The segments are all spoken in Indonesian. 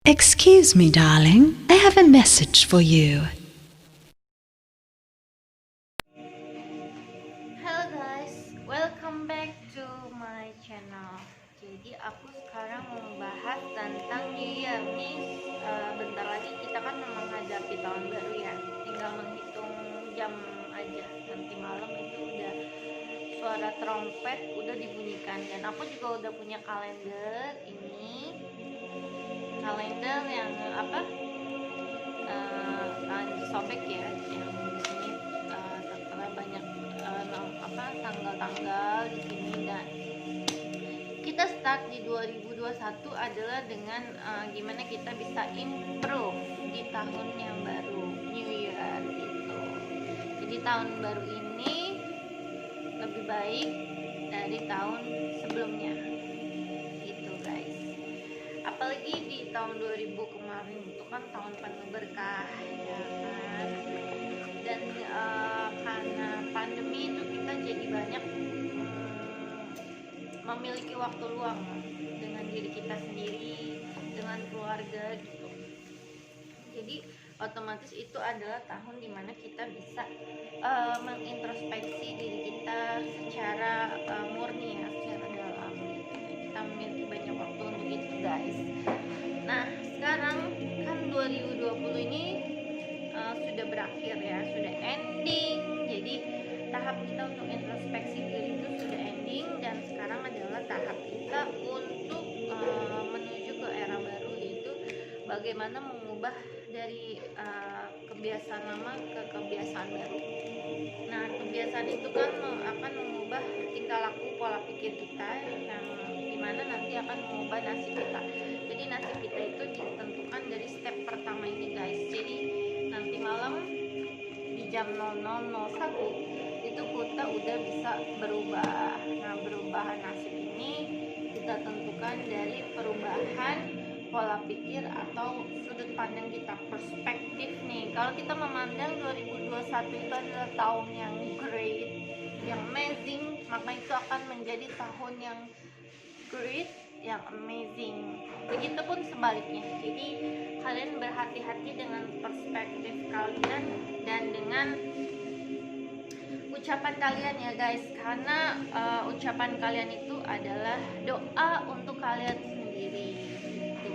Excuse me, darling. I have a message for you. Hello guys, welcome back to my channel. Jadi aku sekarang mau membahas tentang New Year nih. Bentar lagi kita kan menghadapi tahun baru ya. Tinggal menghitung jam aja. Nanti malam itu udah suara trompet udah dibunyikan. Dan aku juga udah punya kalender ini. Kalender yang kalender sobek ya. Yang di sini tertera banyak tanggal-tanggal di sini. Dan kita start di 2021 adalah dengan gimana kita bisa improve di tahun yang baru, New Year gitu. Jadi tahun baru ini lebih baik dari tahun sebelumnya gitu guys. Apalagi di tahun 2000 kemarin itu kan tahun penuh berkah ya kan. Dan karena pandemi itu kita jadi banyak memiliki waktu luang dengan diri kita sendiri, dengan keluarga gitu. Jadi otomatis itu adalah tahun dimana kita bisa mengintrospeksi diri kita secara murni ya, secara dalam gitu. Kita memiliki banyak waktu untuk itu guys. Nah sekarang kan 2020 ini sudah berakhir ya, sudah ending. Jadi tahap kita untuk introspeksi diri itu sudah ending, dan sekarang adalah tahap kita untuk menuju ke era baru, yaitu bagaimana mengubah dari kebiasaan lama ke kebiasaan baru. Nah kebiasaan itu kan akan mengubah tingkah laku, pola pikir kita, yang dimana nanti akan mengubah nasib kita. Jadi nasib kita itu ditentukan dari step pertama ini guys. Jadi nanti malam di jam 00.01 itu kita udah bisa berubah. Nah perubahan nasib ini kita tentukan dari perubahan pola pikir atau sudut pandang kita, perspektif nih. Kalau kita memandang 2021 itu adalah tahun yang great, yang amazing, maka itu akan menjadi tahun yang great, yang amazing. Begitupun sebaliknya. Jadi kalian berhati-hati dengan perspektif kalian dan dengan ucapan kalian ya guys, karena ucapan kalian itu adalah doa untuk kalian sendiri gitu.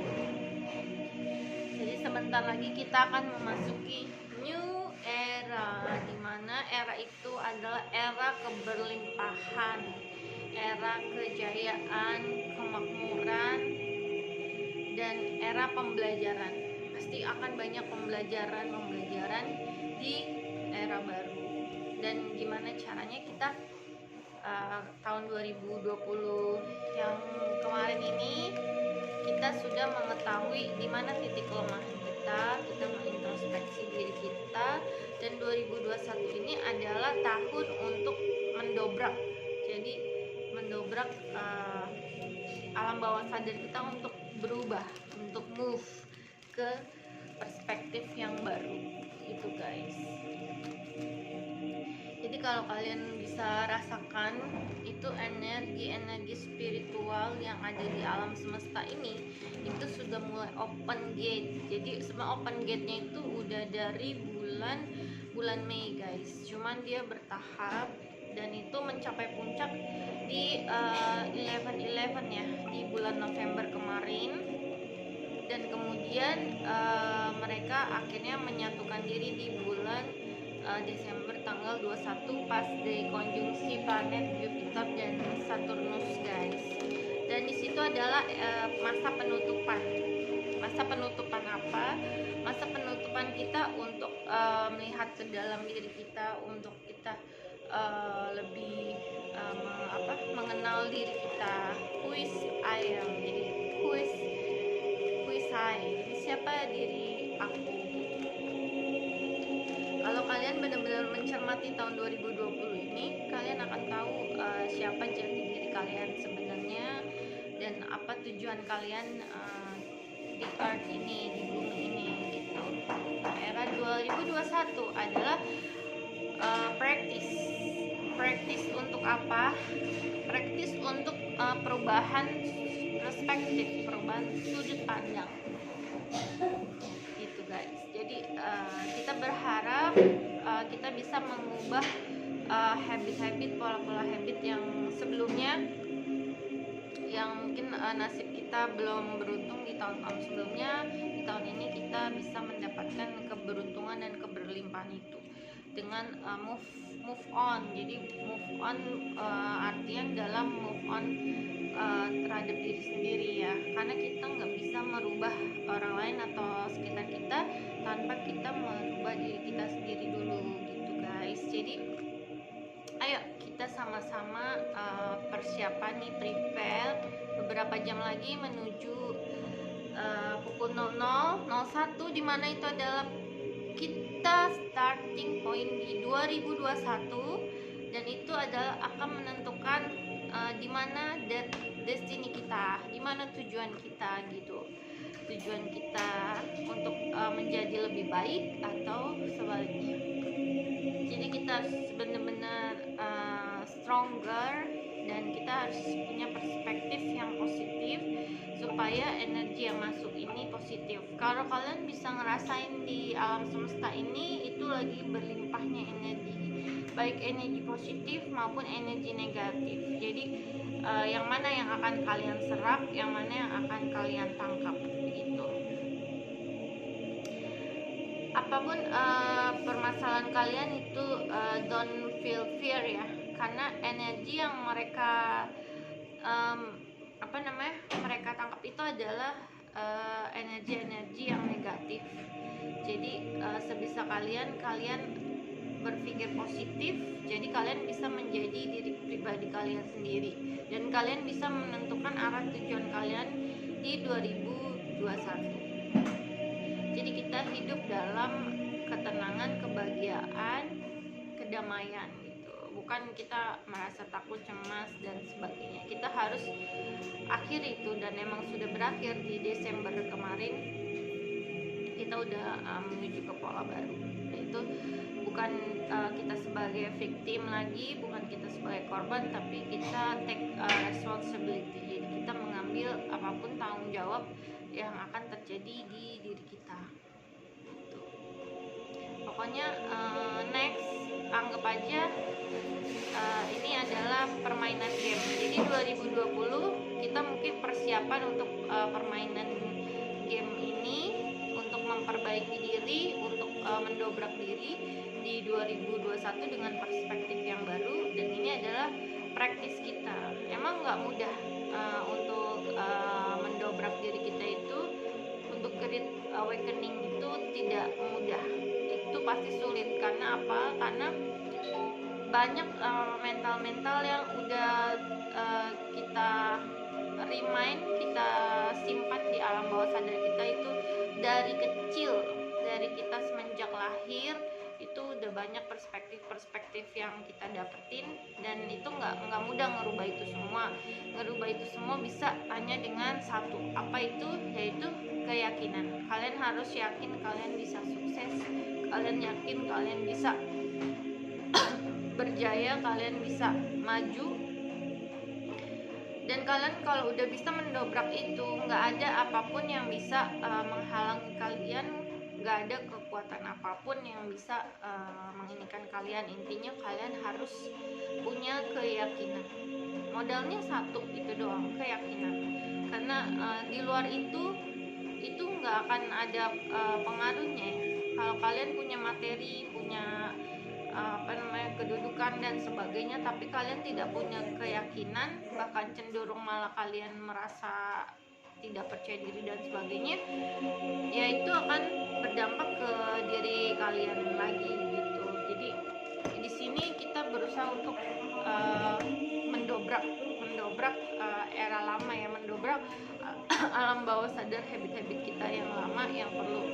Jadi sebentar lagi kita akan memasuki new era, dimana era itu adalah era keberlimpahan, era kejayaan, kemakmuran, dan era pembelajaran. Pasti akan banyak pembelajaran di era baru. Dan gimana caranya kita tahun 2020 yang kemarin ini kita sudah mengetahui di mana titik kelemahan kita mengintrospeksi diri kita, dan 2021 ini adalah tahun untuk mendobrak. Jadi mendobrak alam bawah sadar kita untuk berubah, untuk move ke perspektif yang baru itu guys. Jadi kalau kalian bisa rasakan itu energi spiritual yang ada di alam semesta ini, itu sudah mulai open gate. Jadi semua open gate-nya itu udah dari bulan Mei guys. Cuman dia bertahap, dan itu mencapai puncak di 11/11 ya, di bulan November kemarin. Dan kemudian mereka akhirnya menyatukan diri di bulan Desember tanggal 21 pas dari konjungsi planet Jupiter dan Saturnus guys. Dan di situ adalah masa penutupan. Masa penutupan apa? Masa penutupan kita untuk melihat ke dalam diri kita, untuk kita lebih mengenal diri kita. Who is I am? Jadi who is I? Jadi siapa diri aku? Kalau kalian benar-benar mencermati tahun 2020 ini, kalian akan tahu siapa jati diri kalian sebenarnya, dan apa tujuan kalian di earth ini, di bumi ini gitu. Nah, era 2021 adalah practice untuk apa? Practice untuk perubahan perspektif, perubahan sudut pandang. bisa mengubah habit-habit, pola-pola habit yang sebelumnya, yang mungkin nasib kita belum beruntung di tahun-tahun sebelumnya. Di tahun ini kita bisa mendapatkan keberuntungan dan keberlimpahan itu dengan move on. Jadi move on artinya dalam move on terhadap diri sendiri ya, karena kita nggak bisa merubah orang lain atau sekitar kita tanpa kita merubah diri kita sendiri dulu gitu guys. Jadi ayo kita sama-sama persiapan nih, prepare beberapa jam lagi menuju pukul 00.01, dimana itu adalah kita starting point di 2021, dan itu adalah akan menentukan di mana destiny kita, di mana tujuan kita gitu. Tujuan kita untuk menjadi lebih baik atau sebaliknya. Jadi kita harus benar-benar stronger, dan kita harus punya perspektif yang positif supaya energi yang masuk ini positif. Kalau kalian bisa ngerasain di alam semesta ini itu lagi berlimpahnya energi, baik energi positif maupun energi negatif. Jadi yang mana yang akan kalian serap, yang mana yang akan kalian tangkap begitu. Apapun permasalahan kalian itu don't feel fear ya, karena energi yang mereka mereka tangkap itu adalah energi-energi yang negatif. Jadi sebisa kalian berpikir positif, jadi kalian bisa menjadi diri pribadi kalian sendiri, dan kalian bisa menentukan arah tujuan kalian di 2021. Jadi kita hidup dalam ketenangan, kebahagiaan, kedamaian gitu. Bukan kita merasa takut, cemas dan sebagainya. Kita harus akhir itu, dan emang sudah berakhir di Desember kemarin. Kita udah menuju ke pola baru. Itu bukan kita sebagai victim lagi, bukan kita sebagai korban, tapi kita take responsibility. Jadi kita mengambil apapun tanggung jawab yang akan terjadi di diri kita gitu. Pokoknya next, anggap aja ini adalah permainan game. Jadi 2020 kita mungkin persiapan untuk permainan game ini, untuk memperbaiki diri, untuk mendobrak diri di 2021 dengan perspektif yang baru. Dan ini adalah praktis kita. Emang nggak mudah untuk mendobrak diri kita itu, untuk great awakening itu tidak mudah. Itu pasti sulit. Karena apa? Karena banyak mental-mental yang udah kita remind, kita simpan di alam bawah sadar kita itu dari kecil, dari kita semenjak lahir. Itu udah banyak perspektif yang kita dapetin, dan itu nggak mudah ngerubah itu semua. Ngerubah itu semua bisa hanya dengan satu, apa itu? Yaitu keyakinan. Kalian harus yakin kalian bisa sukses, kalian yakin kalian bisa berjaya, kalian bisa maju. Dan kalian kalau udah bisa mendobrak itu, nggak ada apapun yang bisa menghalangi kalian, nggak ada kekuatan apapun yang bisa menginikan kalian. Intinya kalian harus punya keyakinan. Modalnya satu, itu doang, keyakinan. Karena di luar itu nggak akan ada pengaruhnya ya. Kalau kalian punya materi, punya kedudukan dan sebagainya, tapi kalian tidak punya keyakinan, bahkan cenderung malah kalian merasa tidak percaya diri dan sebagainya, ya itu akan berdampak ke diri kalian lagi gitu. Jadi di sini kita berusaha untuk mendobrak era lama ya, mendobrak alam bawah sadar, habit-habit kita yang lama yang perlu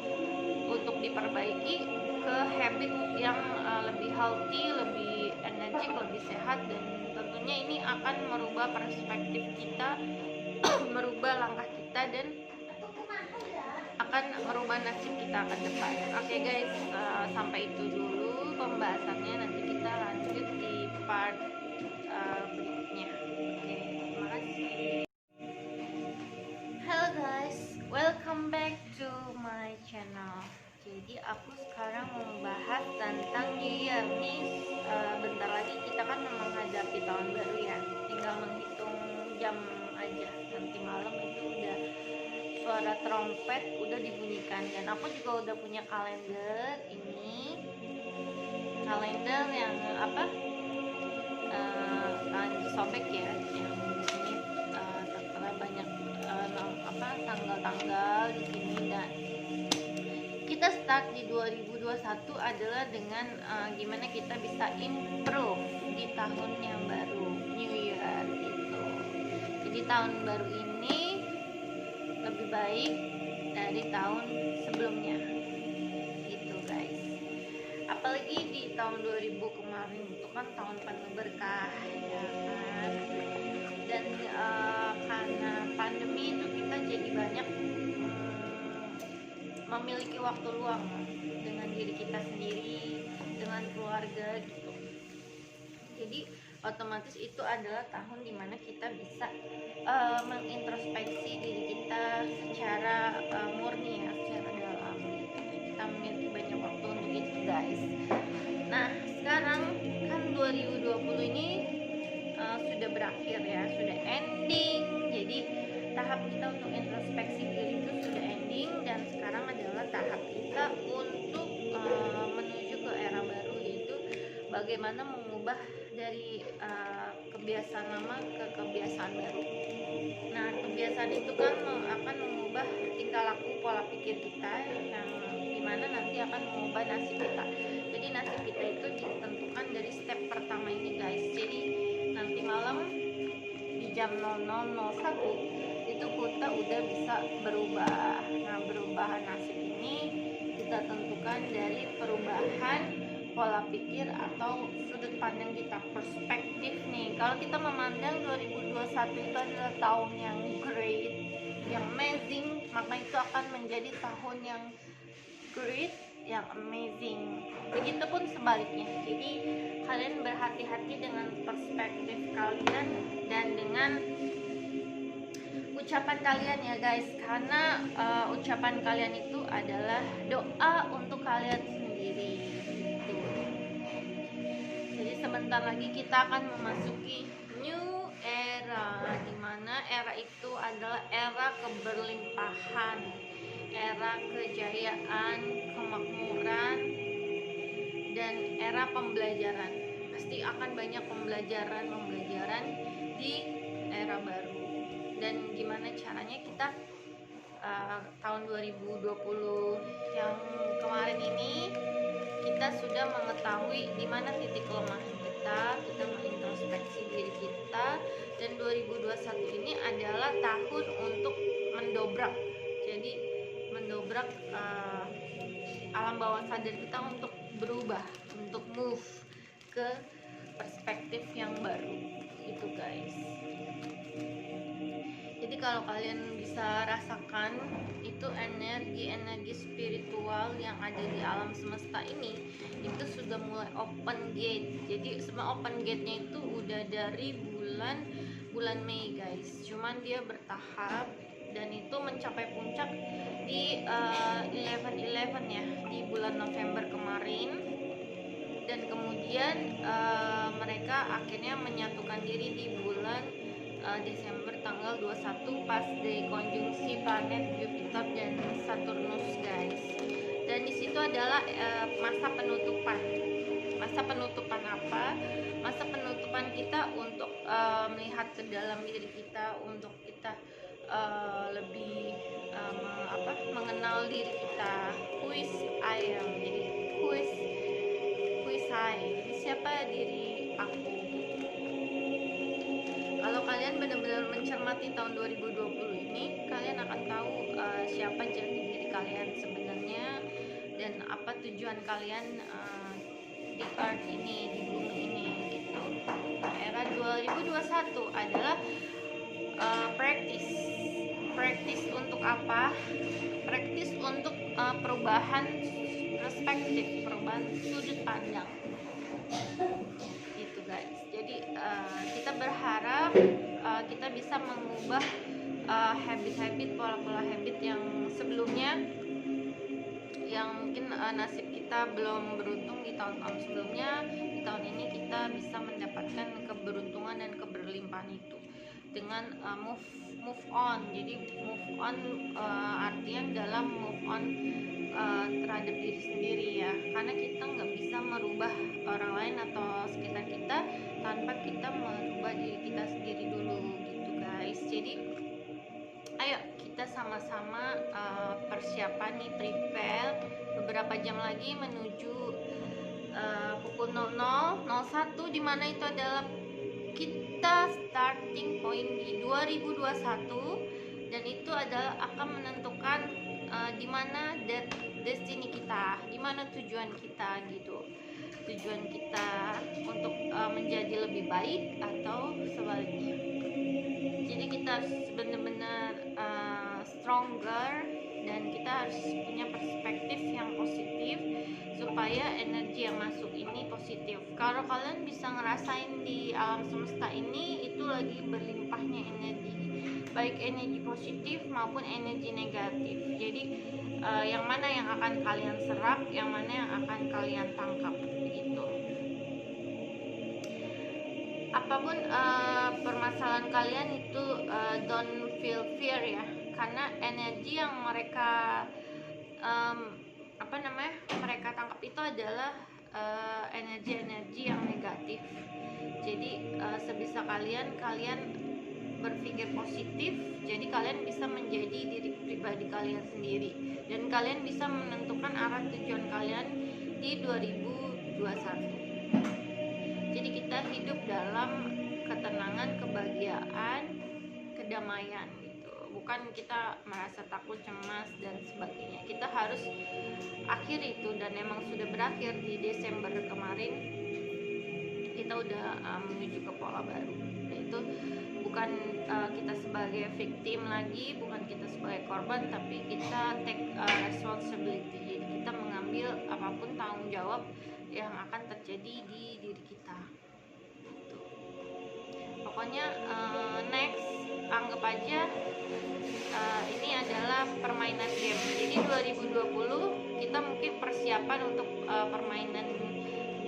untuk diperbaiki ke habit yang lebih healthy, lebih energik, lebih sehat. Dan tentunya ini akan merubah perspektif kita, merubah langkah kita, dan akan merubah nasib kita ke depan. Oke guys, sampai itu dulu pembahasannya. Nanti kita lanjut di part berikutnya. Oke, terima kasih. Hello guys, welcome back to my channel. Jadi aku sekarang mau membahas tentang New Year nih. Bentar lagi kita kan menghadapi tahun baru ya. Tinggal menghitung jam aja. Nanti malam itu udah suara trompet udah dibunyikan, dan aku juga udah punya kalender ini. Kalender yang apa? Kalender sobek ya. Yang ini tertera banyak tanggal-tanggal di sini, dan kita start di 2021 adalah dengan gimana kita bisa improve di tahun yang baru, New Year gitu. Jadi tahun baru ini lebih baik dari tahun sebelumnya gitu guys. Apalagi di tahun 2000 kemarin itu kan tahun penuh berkah ya kan. Dan karena pandemi itu kita jadi banyak memiliki waktu luang dengan diri kita sendiri, dengan keluarga gitu. Jadi otomatis itu adalah tahun dimana kita bisa mengintrospeksi diri kita secara murni ya, secara dalam gitu. Kita memiliki banyak waktu untuk itu guys. Nah sekarang kan 2020 ini sudah berakhir ya, sudah ending. Jadi tahap kita untuk introspeksi diri itu sudah ending, dan sekarang adalah tahap kita untuk menuju ke era baru, yaitu bagaimana mengubah dari kebiasaan lama ke kebiasaan baru. Nah kebiasaan itu kan akan mengubah tingkah laku, pola pikir kita, yang dimana nanti akan mengubah nasib kita. Jadi nasib kita itu ditentukan dari step pertama ini guys. Jadi nanti malam di jam 00.01 itu kita udah bisa berubah. Nah perubahan nasib ini kita tentukan dari perubahan pola pikir atau sudut pandang kita, perspektif nih. Kalau kita memandang 2021 itu adalah tahun yang great, yang amazing, maka itu akan menjadi tahun yang great, yang amazing. Begitupun sebaliknya. Jadi kalian berhati-hati dengan perspektif kalian dan dengan ucapan kalian ya guys, karena ucapan kalian itu adalah doa untuk kalian sendiri gitu. Jadi sebentar lagi kita akan memasuki new era, dimana era itu adalah era keberlimpahan, era kejayaan, kemakmuran, dan era pembelajaran. Pasti akan banyak pembelajaran di era baru. Dan gimana caranya kita tahun 2020 yang kemarin ini kita sudah mengetahui di mana titik kelemahan kita mengintrospeksi diri kita, dan 2021 ini adalah tahun untuk mendobrak. Jadi mendobrak alam bawah sadar kita untuk berubah, untuk move ke perspektif yang baru itu guys. Jadi kalau kalian bisa rasakan itu energi spiritual yang ada di alam semesta ini, itu sudah mulai open gate. Jadi semua open gate-nya itu udah dari bulan Mei guys. Cuman dia bertahap, dan itu mencapai puncak di 11/11 ya, di bulan November kemarin. Dan kemudian mereka akhirnya menyatukan diri di bulan Desember tanggal 21 pas dari konjungsi planet Jupiter dan Saturnus guys. Dan di situ adalah masa penutupan. Masa penutupan apa? Masa penutupan kita untuk melihat ke dalam diri kita, untuk kita lebih mengenal diri kita. Who is I am? Jadi who is I? Jadi siapa diri aku? Kalau kalian benar-benar mencermati tahun 2020 ini, kalian akan tahu siapa jati diri kalian sebenarnya, dan apa tujuan kalian di earth ini, di bumi ini gitu. Nah, era 2021 adalah practice untuk apa? Practice untuk perubahan perspektif, perubahan sudut pandang gitu guys. Jadi kita berharap kita bisa mengubah habit-habit, pola-pola habit yang sebelumnya yang mungkin nasib kita belum beruntung di tahun-tahun sebelumnya, di tahun ini kita bisa mendapatkan keberuntungan dan keberlimpahan itu dengan move on. Jadi move on artian dalam move on terhadap diri sendiri ya, karena kita nggak bisa merubah orang lain atau sekitar kita tanpa kita merubah diri kita sendiri dulu gitu guys. Jadi ayo kita sama-sama persiapan nih, prepare beberapa jam lagi menuju pukul 00.01, dimana itu adalah kita starting point di 2021, dan itu adalah akan menentukan di mana destiny kita, di mana tujuan kita gitu. Tujuan kita untuk menjadi lebih baik atau sebaliknya. Jadi kita harus benar-benar stronger, dan kita harus punya perspektif yang positif supaya energi yang masuk ini positif. Kalau kalian bisa ngerasain di alam semesta ini, itu lagi berlimpahnya energi, baik energi positif maupun energi negatif. Jadi yang mana yang akan kalian serap, yang mana yang akan kalian tangkap begitu. Apapun permasalahan kalian itu don't feel fear ya, karena energi yang mereka mereka tangkap itu adalah energi-energi yang negatif. Jadi sebisa kalian berpikir positif, jadi kalian bisa menjadi diri pribadi kalian sendiri, dan kalian bisa menentukan arah tujuan kalian di 2021. Jadi kita hidup dalam ketenangan, kebahagiaan, kedamaian gitu. Bukan kita merasa takut, cemas dan sebagainya. Kita harus akhir itu, dan emang sudah berakhir di Desember kemarin. Kita udah menuju ke pola baru. Yaitu bukan kita sebagai victim lagi, bukan kita sebagai korban, tapi kita take responsibility. Jadi kita mengambil apapun tanggung jawab yang akan terjadi di diri kita gitu. Pokoknya next anggap aja ini adalah permainan game. Jadi 2020 kita mungkin persiapan untuk permainan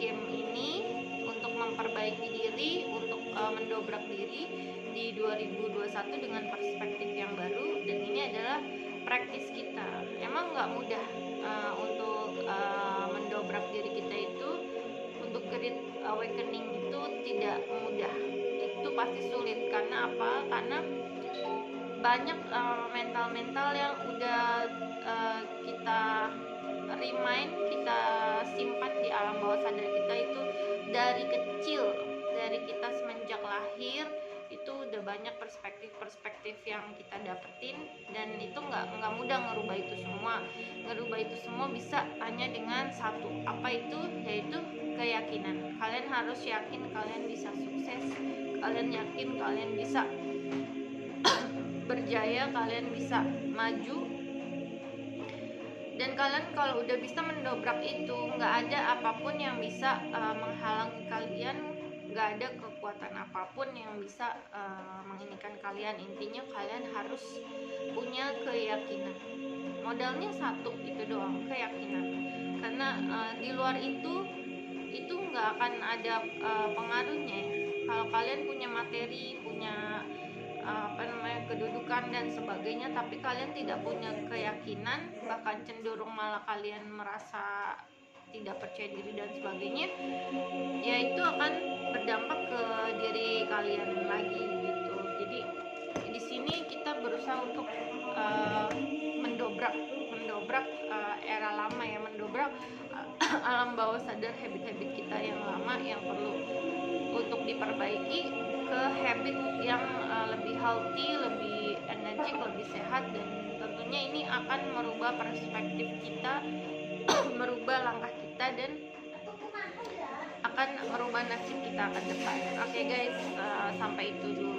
game ini, untuk memperbaiki diri, untuk mendobrak diri di 2021 dengan perspektif yang baru. Dan ini adalah praktis kita. Emang nggak mudah untuk mendobrak diri kita itu, untuk great awakening itu tidak mudah, itu pasti sulit. Karena apa? Karena banyak mental-mental yang udah kita remind, kita simpan di alam bawah sadar kita itu dari kecil, dari kita semenjak lahir. Itu udah banyak perspektif-perspektif yang kita dapetin, dan itu nggak mudah ngerubah itu semua. Ngerubah itu semua bisa hanya dengan satu, apa itu? Yaitu keyakinan. Kalian harus yakin kalian bisa sukses, kalian yakin kalian bisa berjaya, kalian bisa maju. Dan kalian kalau udah bisa mendobrak itu, nggak ada apapun yang bisa menghalangi kalian. Nggak ada kekuatan apapun yang bisa menginikan kalian. Intinya kalian harus punya keyakinan. Modalnya satu, itu doang, keyakinan. Karena di luar itu nggak akan ada pengaruhnya ya. Kalau kalian punya materi, punya kedudukan dan sebagainya, tapi kalian tidak punya keyakinan, bahkan cenderung malah kalian merasa tidak percaya diri dan sebagainya, ya itu akan berdampak ke diri kalian lagi gitu. Jadi di sini kita berusaha untuk mendobrak era lama ya, mendobrak alam bawah sadar, habit-habit kita yang lama yang perlu untuk diperbaiki ke habit yang lebih healthy, lebih energik, lebih sehat. Dan tentunya ini akan merubah perspektif kita, merubah langkah kita, dan akan merubah nasib kita ke depan. Oke guys, sampai itu dulu